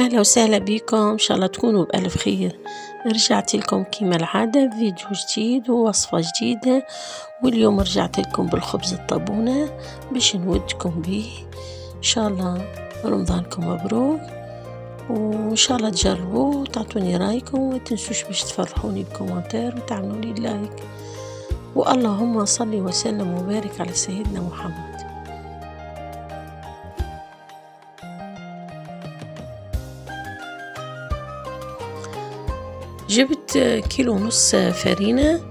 أهلا وسهلا بكم، إن شاء الله تكونوا بألف خير. رجعت لكم كما العادة بفيديو جديد ووصفة جديدة، واليوم رجعت لكم بالخبز الطابونة باش نودكم به. إن شاء الله رمضانكم مبروك، وإن شاء الله تجربوه وتعطوني رأيكم، وما تنسوش باش تفرحوني بكومنتار وتعملوا لي لايك. واللهم صل وسلم وبارك على سيدنا محمد. جبت 1.5 كيلو فرينة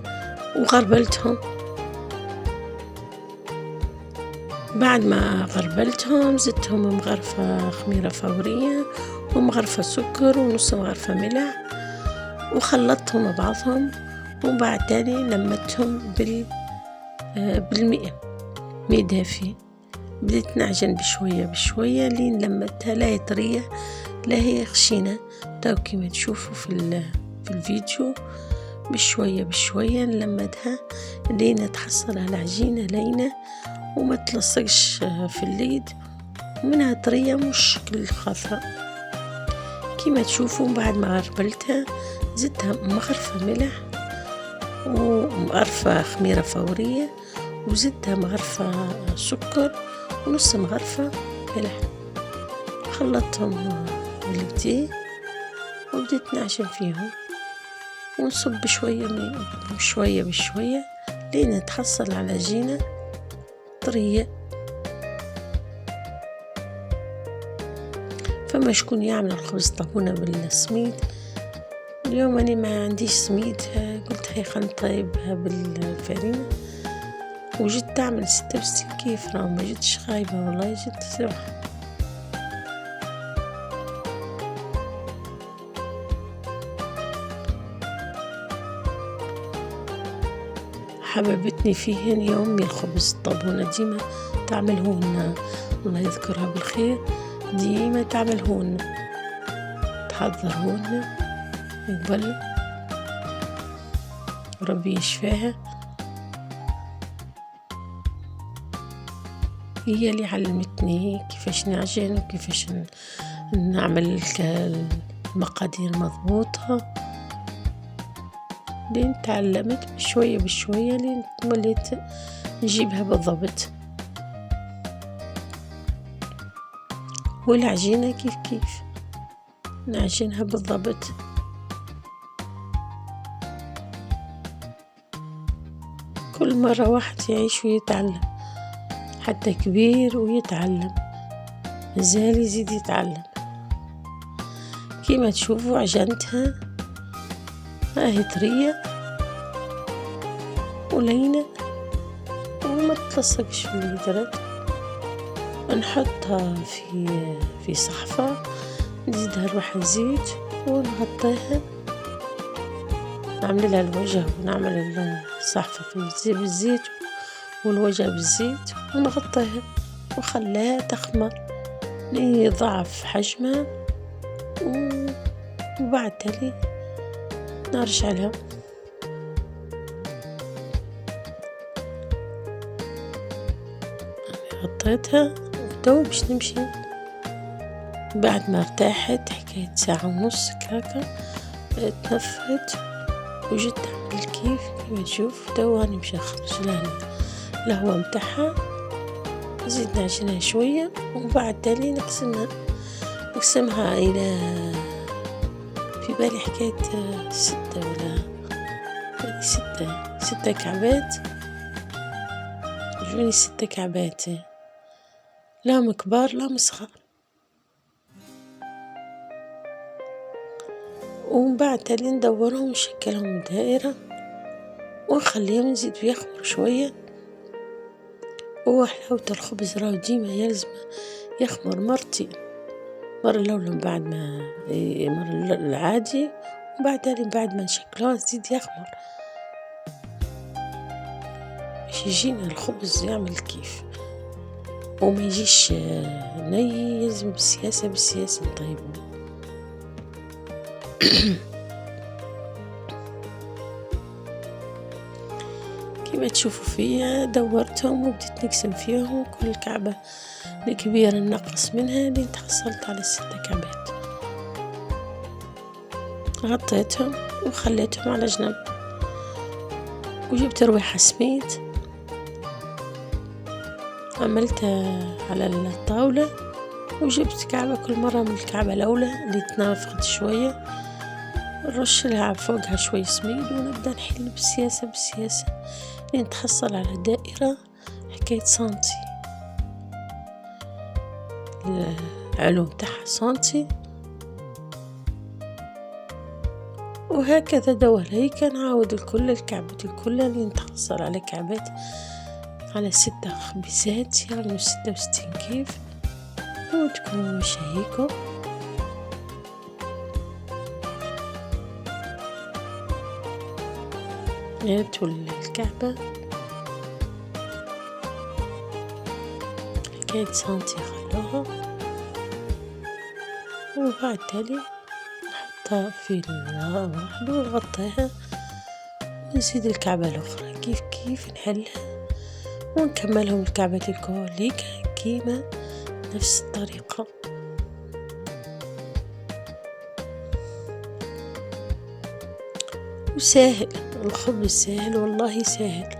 وغربلتهم. بعد ما غربلتهم زدتهم مغرفة خميرة فورية ومغرفة سكر ونص مغرفة ملح، وخلطتهم بعضهم، وبعد تالي لمتهم بالماء دافي. بديت نعجن بشوية بشوية لين لمتها لا هي طرية لا هي خشينة، تو كما تشوفوا في الفيديو. بشوية بشوية نلمدها لين تحصل على عجينة لينة وما تلصقش في اليد، ومنها طرية مش شكل خضراء كما تشوفوا. بعد ما غربلتها زدتها مغرفة ملح ومغرفة خميرة فورية، وزدتها مغرفة سكر ونص مغرفة ملح. خلطتهم باليدين وبديت نعجن فيهم، ونصب شوية بشوية لين تحصل على عجينة طرية. فما شكون يعمل الخبز طابونة بالسميد، اليوم أنا ما عنديش سميد، قلت هاي خلينا نطيبها بالفرينة. وجدت أعمل 66 كيف، راه ما جدتش خايبة والله، جدت سرحة. حببتني فيهن يومي الخبز الطابونة، ديما تعملهن، الله يذكرها بالخير، ديما تعملهن تحضرهن قبل، ربي يشفاها. هي اللي علمتني كيفاش نعجن وكيفاش نعمل المقادير مضبوطة، لين تعلمت بشوية بشوية لين وليت نجيبها بالضبط. والعجينة كيف نعجنها بالضبط. كل مرة واحد يعيش ويتعلم، حتى كبير ويتعلم، مازال يزيد يتعلم. كيما تشوفوا عجنتها، هاهي طرية ولينة وما تلصقش في اليدرات. نحطها في صحفة، نزيدها روح زيت ونغطيها، نعمل لها الوجه ونعمل الصحفة في بالزيت والوجه بالزيت، ونغطيها وخليها تخمر ليضعف حجمها، وبعد تالي نرجع لها. غطيتها وتو باش نمشي. بعد ما ارتاحت حكاية ساعة ونص هكاكا تنفت، وجدت اعمل كيف كما تشوف. تو راني باش نخرج لها الهواء متاعها، نزيد نعجنها شوية، وبعد تالي نقسمها إلى، في بالي حكاية 6 ولا 6 كعبات، جوني 6 كعبات، لا كبار لا صغار. ومن بعد تالي ندورهم ونشكلهم دائرة ونخليهم يزيدوا يخمروا شوية. وحلاوة الخبز راهو ديما يلزم يخمر مرتين، مرة الأولى من بعد ما مرة العادي، وبعد تالي بعد ما نشكلوه يزيد يخمر باش يجينا الخبز يعمل كيف، وما يجيش ني. يلزم بالسياسة نطيبه. كما تشوفوا فيا دورتهم وبديت نقسم فيهم، كل كعبة الكبيرة نقص منها لين تحصلت على 6 كعبات. غطيتهم وخليتهم على جنب، وجبت رويحة سميد عملتها على الطاولة، وجبت كعبة كل مرة من الكعبة الأولى اللي تنافقت شوية نرش لها فوقها شوي سميد، ونبدأ نحل بالسياسة لين تحصل على دائرة حكاية سنتي، العلو متاعها سنتي، وهكذا دواليك نعاود الكعبة الكل لين تحصل على كعبات على 6 خبيزات، يعني 66 كيف، وتكون شهيكة. هاتوا الكعبة حكاية سنتي خلوها، وبعد تالي نحطها في النار واحدة ونغطيها، ونزيد الكعبة الأخرى كيف نحلها، ونكملهم الكعبة الكل كيما نفس الطريقة. وسهل الخبز، سهل والله سهل،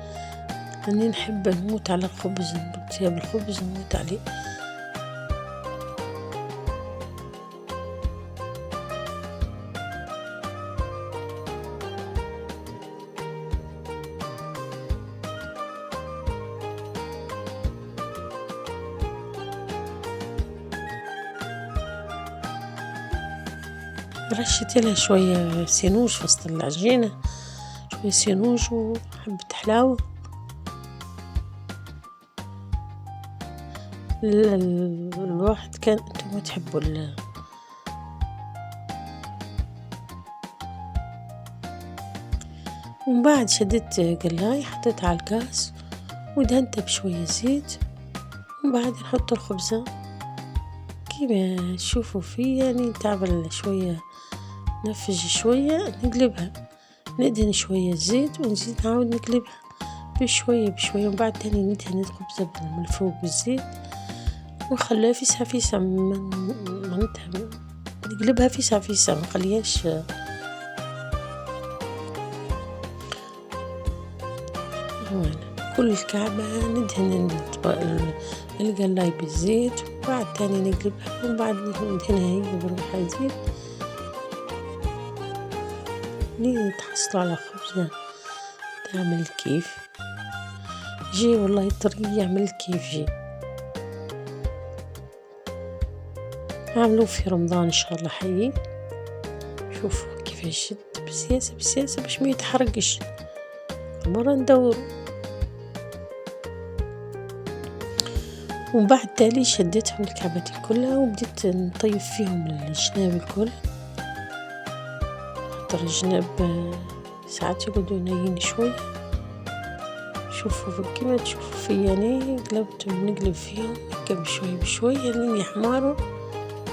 أني نحب نموت على الخبز، طياب الخبز نموت عليه. رشت لها شوية سينوج في وسط العجينة، شوية سينوج وحبة حلاوة. الواحد كان انتم تحبوا ومن بعد شديت قلاي حطيتها على الغاز ودهنتها بشوية زيت، ومن بعد نحط الخبزة كيما تشوفوا فيه، يعني تعمل شوية نفج شوية نقلبها، ندهن شوية زيت ونزيد نعاود نقلبها بشوية ومن بعد تاني ندهن الخبزة من الفوق بالزيت، ونخليها فيسا معناتها نقلبها فيسا ما نخليهاش كل الكعبة ندهن القلاي بالزيت، وبعد تاني نقلبها، وبعد ندهنها هي بروحها زيت لين تحصلوا على خبزة تعمل كيف جي، والله طري يعمل كيف جي. عملوه في رمضان إن شاء الله حي، شوفوا كيفاش شد بسياسة باش ما يتحرقش، مرة ندور. ومن بعد تالي شديتهم الكعبات كلها وبديت نطيب فيهم الجناب الكل، خاطر الجناب ساعات يقعدوا نايين شوي. شوفوا كيما تشوفوا فيا أنا قلبتهم نقلب فيهم هكا بشوي لين يحمروا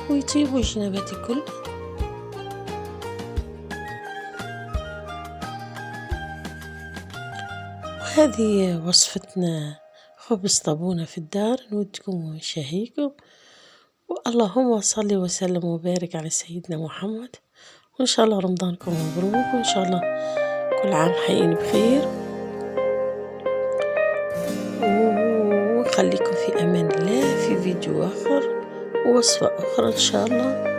ويطيبوا الجنابات الكل. وهذه وصفتنا خبز طابونة في الدار، نودكم شهيكم، واللهم صل وسلم وبارك على سيدنا محمد، وإن شاء الله رمضانكم مبروك، وإن شاء الله كل عام حيين بخير، وخليكم في أمان الله في فيديو آخر ووصفة أخرى إن شاء الله.